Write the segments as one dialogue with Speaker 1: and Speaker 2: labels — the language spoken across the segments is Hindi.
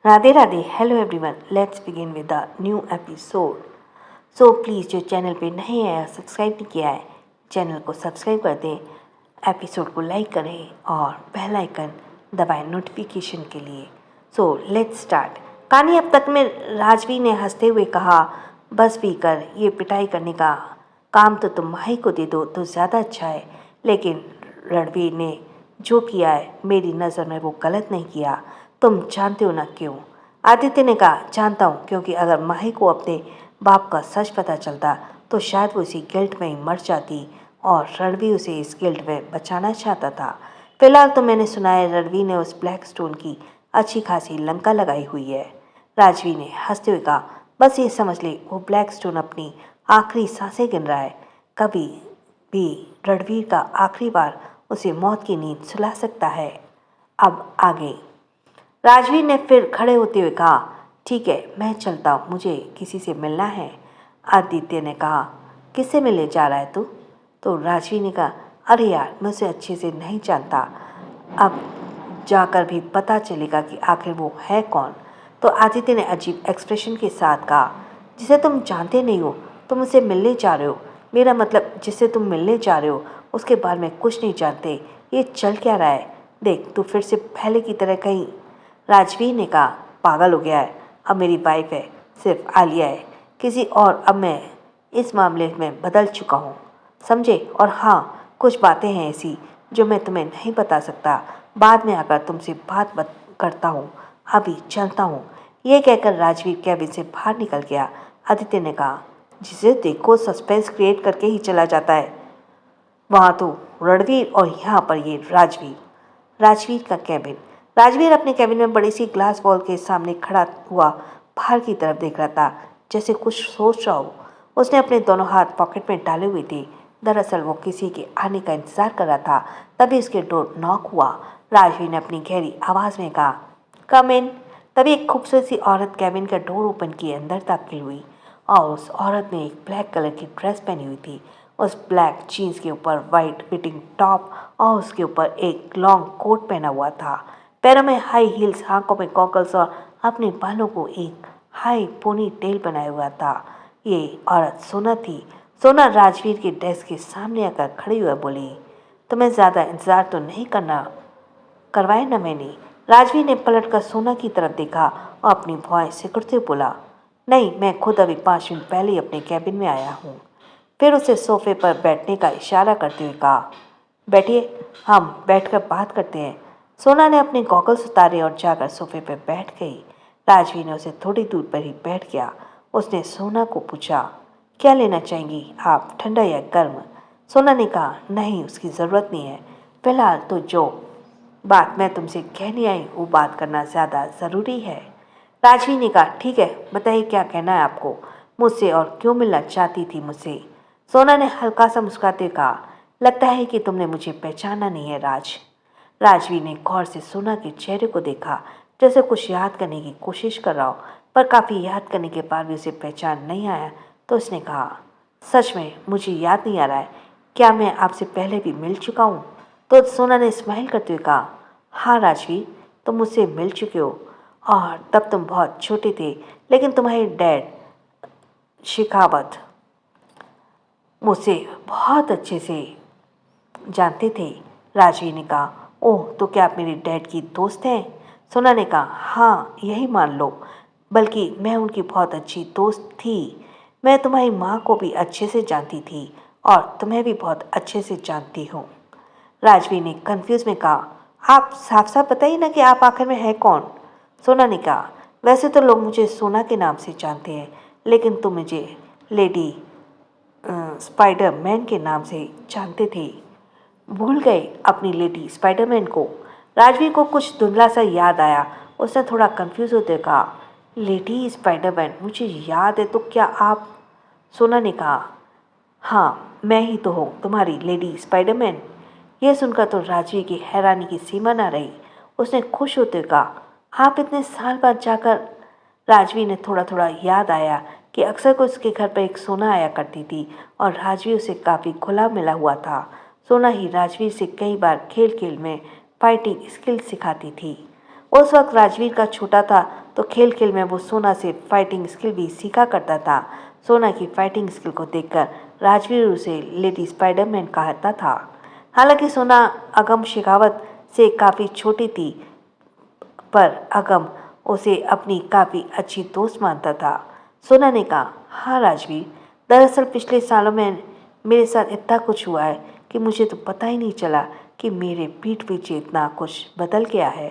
Speaker 1: Radhe Radhe. Hello everyone, let's begin with the new episode. So please जो चैनल पे नहीं है सब्सक्राइब नहीं किया है, चैनल को सब्सक्राइब कर दें, एपिसोड को लाइक करें और बेल आइकन दबाएं नोटिफिकेशन के लिए। So let's start. कहानी अब तक में राजवी ने हंसते हुए कहा, बस भी कर, ये पिटाई करने का काम तो तुम माही को दे दो तो ज़्यादा अच्छा है। लेकिन रणवीर ने जो किया है मेरी नज़र में वो गलत नहीं किया। तुम जानते हो ना क्यों? आदित्य ने कहा, जानता हूँ, क्योंकि अगर माही को अपने बाप का सच पता चलता तो शायद वो इसी गिल्ट में ही मर जाती और रणवीर उसे इस गिल्ट में बचाना चाहता था। फिलहाल तो मैंने सुना है रणवीर ने उस ब्लैक स्टोन की अच्छी खासी लंका लगाई हुई है। राजवी ने हंसते हुए कहा, बस ये समझ ले वो ब्लैक स्टोन अपनी आखिरी सांसें गिन रहा है। कभी भी रणवीर का आखिरी बार उसे मौत की नींद सुला सकता है। अब आगे। राजवीर ने फिर खड़े होते हुए कहा, ठीक है मैं चलता हूँ, मुझे किसी से मिलना है। आदित्य ने कहा, किससे मिलने जा रहा है तू? तो राजवीर ने कहा, अरे यार मैं उसे अच्छे से नहीं जानता, अब जाकर भी पता चलेगा कि आखिर वो है कौन। तो आदित्य ने अजीब एक्सप्रेशन के साथ कहा, जिसे तुम जानते नहीं हो तुम उसे मिलने जा रहे हो? मेरा मतलब जिससे तुम मिलने जा रहे हो उसके बारे में कुछ नहीं जानते, ये चल क्या रहा है? देख तू फिर से पहले की तरह कहीं। राजवीर ने कहा, पागल हो गया है? अब मेरी वाइफ है, सिर्फ आलिया है, किसी और। अब मैं इस मामले में बदल चुका हूँ, समझे? और हाँ, कुछ बातें हैं ऐसी जो मैं तुम्हें नहीं बता सकता, बाद में आकर तुमसे बात करता हूँ, अभी चलता हूँ। ये कहकर राजवीर कैबिन से बाहर निकल गया। आदित्य ने कहा, जिसे देखो सस्पेंस क्रिएट करके ही चला जाता है। वहाँ तो रणवीर और यहाँ पर ये राजवीर। राजवीर का कैबिन। राजवीर अपने कैबिन में बड़ी सी ग्लास वॉल के सामने खड़ा हुआ बाहर की तरफ देख रहा था, जैसे कुछ सोच रहा हो। उसने अपने दोनों हाथ पॉकेट में डाले हुए थे। दरअसल वो किसी के आने का इंतजार कर रहा था। तभी उसके डोर नॉक हुआ। राजवीर ने अपनी गहरी आवाज़ में कहा, कम इन। तभी एक खूबसूरत सी औरत कैबिन का डोर ओपन किए अंदर दाखिल हुई और उस औरत ने एक ब्लैक कलर की ड्रेस पहनी हुई थी। उस ब्लैक जीन्स के ऊपर वाइट फिटिंग टॉप और उसके ऊपर एक लॉन्ग कोट पहना हुआ था। पैरों में हाई हील्स, आंखों में गॉगल्स और अपने बालों को एक हाई पोनी टेल बनाया हुआ था। ये औरत सोना थी। सोना राजवीर के डेस्क के सामने आकर खड़ी हुई बोली, तुम्हें ज़्यादा इंतज़ार तो नहीं करवाया ना मैंने? राजवीर ने पलट कर सोना की तरफ देखा और अपनी भौहें सिकुड़ते हुए बोला, नहीं, मैं खुद अभी 5 मिनट पहले ही अपने कैबिन में आया हूँ। फिर उसे सोफे पर बैठने का इशारा करते हुए कहा, बैठिए, हम बैठकर बात करते हैं। सोना ने अपने गॉगल्स उतारे और जाकर सोफे पर बैठ गई। राजवीर ने उसे थोड़ी दूर पर ही बैठ गया। उसने सोना को पूछा, क्या लेना चाहेंगी आप, ठंडा या गर्म? सोना ने कहा, नहीं, उसकी ज़रूरत नहीं है, फिलहाल तो जो बात मैं तुमसे कहने आई वो बात करना ज़्यादा ज़रूरी है। राजवीर ने कहा, ठीक है, बताइए क्या कहना है आपको मुझसे और क्यों मिलना चाहती थी मुझसे? सोना ने हल्का सा मुस्कुराते हुए कहा, लगता है कि तुमने मुझे पहचाना नहीं है राज। राजवीर ने गौर से सोना के चेहरे को देखा, जैसे कुछ याद करने की कोशिश कर रहा हो, पर काफ़ी याद करने के बाद भी उसे पहचान नहीं आया। तो उसने कहा, सच में मुझे याद नहीं आ रहा है, क्या मैं आपसे पहले भी मिल चुका हूँ? तो सोना ने स्माइल करते हुए कहा, हाँ राजवीर, तुम मुझसे मिल चुके हो और तब तुम बहुत छोटे थे, लेकिन तुम्हारे डैड शिखावत मुझसे बहुत अच्छे से जानते थे। राजवीर ने कहा, ओह, तो क्या आप मेरे डैड की दोस्त हैं? सोना ने कहा, हाँ यही मान लो, बल्कि मैं उनकी बहुत अच्छी दोस्त थी। मैं तुम्हारी माँ को भी अच्छे से जानती थी और तुम्हें भी बहुत अच्छे से जानती हूँ। राजवीर ने कंफ्यूज में कहा, आप साफ साफ बताइए ना कि आप आखिर में है कौन? सोना ने कहा, वैसे तो लोग मुझे सोना के नाम से जानते हैं, लेकिन तुम मुझे लेडी स्पाइडरमैन के नाम से जानते थे। भूल गए अपनी लेडी स्पाइडरमैन को? राजवीर को कुछ धुंधला सा याद आया। उसने थोड़ा कंफ्यूज होते हुए कहा, लेडी स्पाइडरमैन, मुझे याद है, तो क्या आप? सोना ने कहा, हाँ मैं ही तो हूँ तुम्हारी लेडी स्पाइडरमैन। यह सुनकर तो राजवीर की हैरानी की सीमा न रही। उसने खुश होते हुए कहा, आप इतने साल बाद जाकर? राजवीर ने थोड़ा थोड़ा याद आया कि अक्सर को उसके घर पर एक सोना आया करती थी और राजवीर उसे काफ़ी खुला मिला हुआ था। सोना ही राजवीर से कई बार खेल खेल में फाइटिंग स्किल सिखाती थी। उस वक्त राजवीर का छोटा था तो खेल खेल में वो सोना से फाइटिंग स्किल भी सीखा करता था। सोना की फाइटिंग स्किल को देखकर राजवीर उसे लेडी स्पाइडरमैन कहता था। हालांकि सोना अगम शेखावत से काफ़ी छोटी थी, पर अगम उसे अपनी काफ़ी अच्छी दोस्त मानता था। सोना ने कहा, हाँ राजवीर, दरअसल पिछले सालों में मेरे साथ इतना कुछ हुआ है कि मुझे तो पता ही नहीं चला कि मेरे पीठ पीछे इतना कुछ बदल गया है।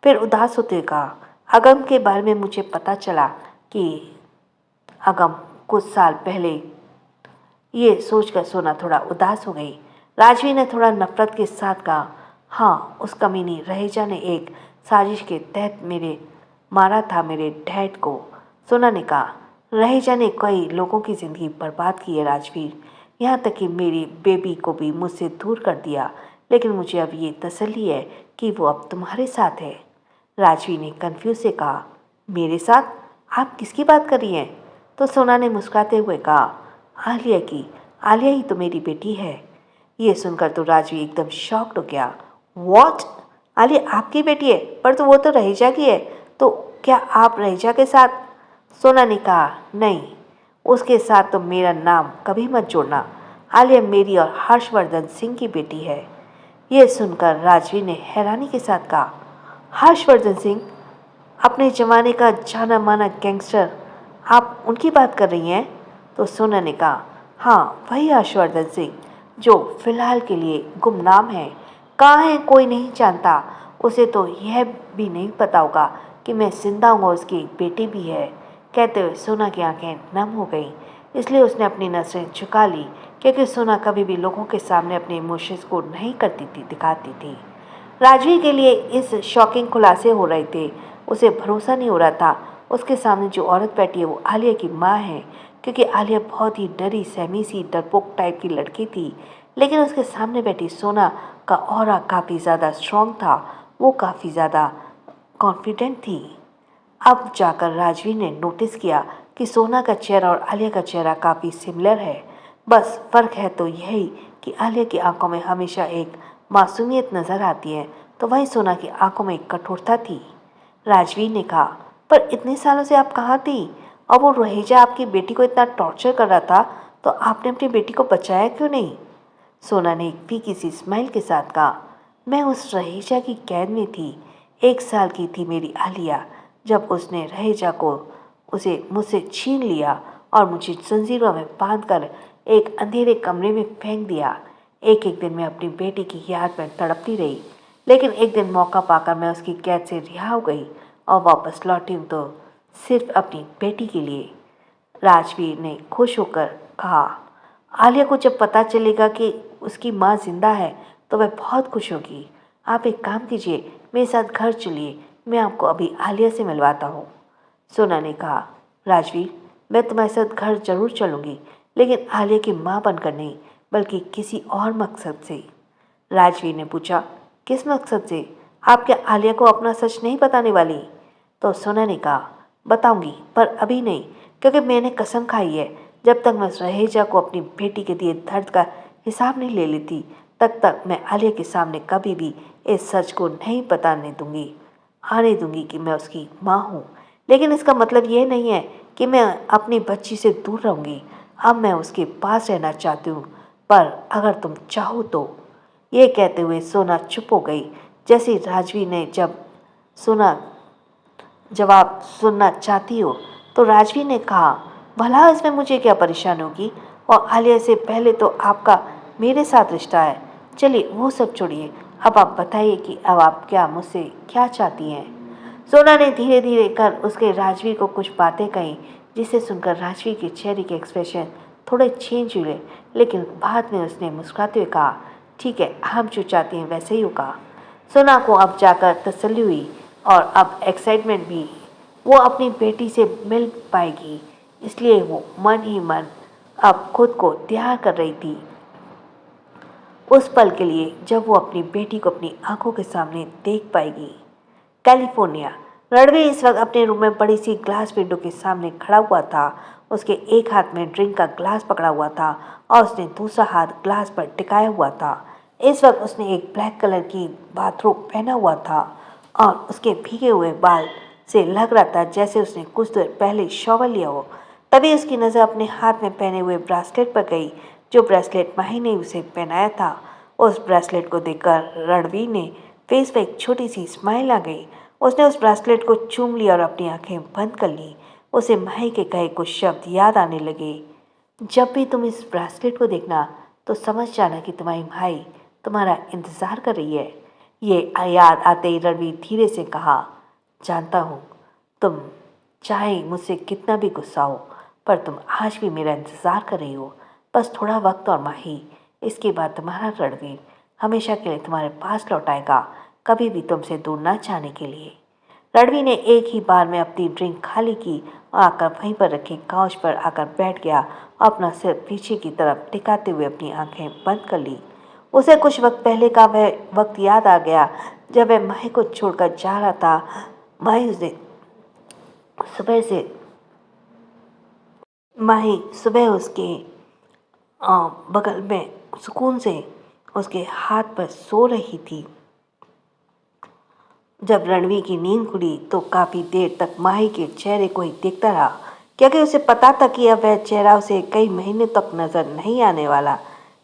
Speaker 1: फिर उदास होते हुए कहा, अगम के बारे में मुझे पता चला कि अगम कुछ साल पहले। ये सोचकर सोना थोड़ा उदास हो गई। राजवीर ने थोड़ा नफरत के साथ कहा, हाँ, उस कमीनी रहेजा ने एक साजिश के तहत मारा था मेरे डैड को। सोना ने कहा, रहेजा ने कई लोगों की ज़िंदगी बर्बाद की है राजवीर, यहाँ तक कि मेरी बेबी को भी मुझसे दूर कर दिया, लेकिन मुझे अब ये तसल्ली है कि वो अब तुम्हारे साथ है। राजवीर ने कंफ्यूज से कहा, मेरे साथ? आप किसकी बात कर रही हैं? तो सोना ने मुस्कुराते हुए कहा, आलिया की। आलिया ही तो मेरी बेटी है। ये सुनकर तो राजवीर एकदम शॉक्ड हो गया। व्हाट? आलिया आपकी बेटी है? पर तो वो तो रहेजा की है। तो क्या आप रहेजा के साथ? सोना ने कहा, नहीं, उसके साथ तो मेरा नाम कभी मत जोड़ना। आलिया मेरी और हर्षवर्धन सिंह की बेटी है। यह सुनकर राजवीर ने हैरानी के साथ कहा, हर्षवर्धन सिंह? अपने जमाने का जाना माना गैंगस्टर, आप उनकी बात कर रही हैं? तो सोना ने कहा, हाँ, वही हर्षवर्धन सिंह जो फिलहाल के लिए गुमनाम है। कहाँ है कोई नहीं जानता। उसे तो यह भी नहीं पता होगा कि मैं जिंदा हूँ और उसकी एक बेटी भी है। कहते हुए सोना की आंखें नम हो गईं। इसलिए उसने अपनी नजरें झुका ली, क्योंकि सोना कभी भी लोगों के सामने अपने इमोशंस को नहीं दिखाती थी। राजवीर के लिए इस शॉकिंग खुलासे हो रहे थे। उसे भरोसा नहीं हो रहा था उसके सामने जो औरत बैठी है वो आलिया की माँ है, क्योंकि आलिया बहुत ही डरी सहमी सी डरपोक टाइप की लड़की थी। लेकिन उसके सामने बैठी सोना का ऑरा काफ़ी ज़्यादा स्ट्रॉन्ग था। वो काफ़ी ज़्यादा कॉन्फिडेंट थी। अब जाकर राजवीर ने नोटिस किया कि सोना का चेहरा और आलिया का चेहरा काफ़ी सिमिलर है। बस फ़र्क है तो यही कि आलिया की आंखों में हमेशा एक मासूमियत नज़र आती है, तो वहीं सोना की आंखों में एक कठोरता थी। राजवीर ने कहा, पर इतने सालों से आप कहाँ थी? और वो रहेजा आपकी बेटी को इतना टॉर्चर कर रहा था, तो आपने अपनी बेटी को बचाया क्यों नहीं? सोना ने एक फीकी सी स्माइल के साथ कहा, मैं उस रहेजा की कैद में थी। 1 साल की थी मेरी आलिया जब उसने रहेजा को उसे मुझसे छीन लिया और मुझे जंजीरों में बांधकर एक अंधेरे कमरे में फेंक दिया। एक एक दिन मैं अपनी बेटी की याद में तड़पती रही, लेकिन एक दिन मौका पाकर मैं उसकी कैद से रिहा हो गई और वापस लौटी हूँ, तो सिर्फ अपनी बेटी के लिए। राजवीर ने खुश होकर कहा, आलिया को जब पता चलेगा कि उसकी माँ जिंदा है तो वह बहुत खुश होगी। आप एक काम कीजिए, मेरे साथ घर चलिए, मैं आपको अभी आलिया से मिलवाता हूँ। सोना ने कहा, राजवीर, मैं तुम्हारे साथ घर जरूर चलूँगी, लेकिन आलिया की माँ बनकर नहीं, बल्कि किसी और मकसद से। राजवीर ने पूछा, किस मकसद से? आप क्या आलिया को अपना सच नहीं बताने वाली? तो सोना ने कहा, बताऊंगी, पर अभी नहीं, क्योंकि मैंने कसम खाई है जब तक मैं उस रहेजा को अपनी बेटी के दिए दर्द का हिसाब नहीं ले लेती, तब तक मैं आलिया के सामने कभी भी इस सच को नहीं बताने दूंगी, आने दूंगी कि मैं उसकी माँ हूँ। लेकिन इसका मतलब ये नहीं है कि मैं अपनी बच्ची से दूर रहूँगी। अब मैं उसके पास रहना चाहती हूँ, पर अगर तुम चाहो तो। ये कहते हुए सोना चुप हो गई। जैसे राजवीर ने सोना जवाब सुनना चाहती हो, तो राजवीर ने कहा, भला इसमें मुझे क्या परेशानी होगी? और आलिया से पहले तो आपका मेरे साथ रिश्ता है। चलिए वो सब छोड़िए, अब आप बताइए कि अब आप मुझसे क्या चाहती हैं? सोना ने धीरे धीरे कर उसके राजवीर को कुछ बातें कही, जिसे सुनकर राजवीर के चेहरे के एक्सप्रेशन थोड़े चेंज हुए, लेकिन बाद में उसने मुस्कुराते हुए कहा, ठीक है, आप जो चाहती हैं वैसे ही होगा। सोना को अब जाकर तसल्ली हुई और अब एक्साइटमेंट भी। वो अपनी बेटी से मिल पाएगी, इसलिए वो मन ही मन अब खुद को तैयार कर रही थी उस पल के लिए जब वो अपनी बेटी को अपनी आंखों के सामने देख पाएगी। कैलिफोर्निया। रणवीर इस वक्त अपने रूम में बड़ी सी ग्लास विंडो के सामने खड़ा हुआ था। उसके एक हाथ में ड्रिंक का ग्लास पकड़ा हुआ था और उसने दूसरा हाथ ग्लास पर टिकाया हुआ था। इस वक्त उसने एक ब्लैक कलर की बाथरोब पहना हुआ था और उसके भीगे हुए बाल से लग रहा था जैसे उसने कुछ देर पहले शॉवर लिया हो। तभी उसकी नज़र अपने हाथ में पहने हुए ब्रेसलेट पर गई, जो ब्रेसलेट माही ने उसे पहनाया था। उस ब्रेसलेट को देखकर रणवीर ने फेस पे एक छोटी सी स्माइल आ गई। उसने उस ब्रेसलेट को चूम लिया और अपनी आंखें बंद कर ली। उसे माही के कहे कुछ शब्द याद आने लगे। जब भी तुम इस ब्रेसलेट को देखना तो समझ जाना कि तुम्हारी भाई तुम्हारा इंतज़ार कर रही है। ये याद आते ही रणवीर धीरे से कहा, जानता हूँ तुम चाहे मुझसे कितना भी गुस्सा हो, पर तुम आज भी मेरा इंतज़ार कर रही हो। बस थोड़ा वक्त और माही, इसके बाद तुम्हारा रणवीर हमेशा के लिए तुम्हारे पास लौट आएगा, कभी भी तुमसे दूर ना जाने के लिए। रणवीर ने एक ही बार में अपनी ड्रिंक खाली की और आकर वहीं पर रखी काउच पर आकर बैठ गया और अपना सिर पीछे की तरफ टिकाते हुए अपनी आंखें बंद कर ली। उसे कुछ वक्त पहले का वह वक्त याद आ गया जब वह माही को छोड़कर जा रहा था। माही उसे सुबह से माही सुबह उसके बगल में सुकून से उसके हाथ पर सो रही थी। जब रणवीर की नींद खुली तो काफ़ी देर तक माही के चेहरे को ही देखता रहा, क्योंकि उसे पता था कि अब वह चेहरा उसे कई महीने तक नजर नहीं आने वाला।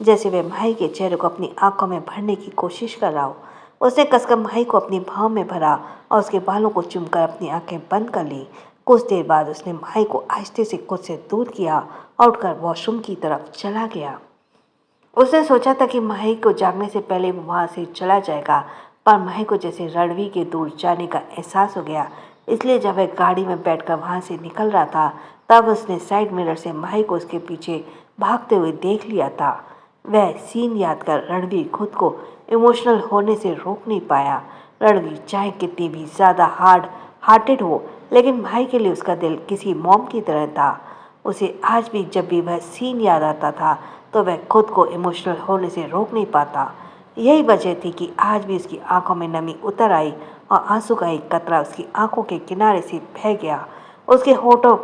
Speaker 1: जैसे वह माही के चेहरे को अपनी आंखों में भरने की कोशिश कर रहा हो। उसने कसकर माही को अपनी भाव में भरा और उसके बालों को चूमकर अपनी आंखें बंद कर ली। कुछ देर बाद उसने माही को आहिस्ते से खुद से दूर किया और उठकर वॉशरूम की तरफ चला गया। उसने सोचा था कि माही को जागने से पहले वो वहाँ से चला जाएगा, पर माही को जैसे रणवीर के दूर जाने का एहसास हो गया। इसलिए जब वह गाड़ी में बैठकर वहाँ से निकल रहा था, तब उसने साइड मिरर से माही को उसके पीछे भागते हुए देख लिया था। वह सीन याद कर रणवीर खुद को इमोशनल होने से रोक नहीं पाया। रणवीर चाहे कितनी भी ज़्यादा हार्ड हार्टेड हो, लेकिन माही के लिए उसका दिल किसी मॉम की तरह था। उसे आज भी जब भी वह सीन याद आता था तो वह खुद को इमोशनल होने से रोक नहीं पाता। यही वजह थी कि आज भी उसकी आंखों में नमी उतर आई और आंसू का एक कतरा उसकी आंखों के किनारे से बह गया। उसके होठों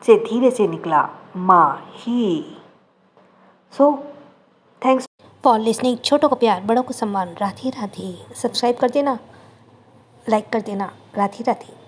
Speaker 1: से धीरे से निकला, माँ ही। So thanks for listening. छोटों को प्यार, बड़ों को सम्मान। राधे राधे। सब्सक्राइब कर देना, लाइक कर देना। राधे राधे।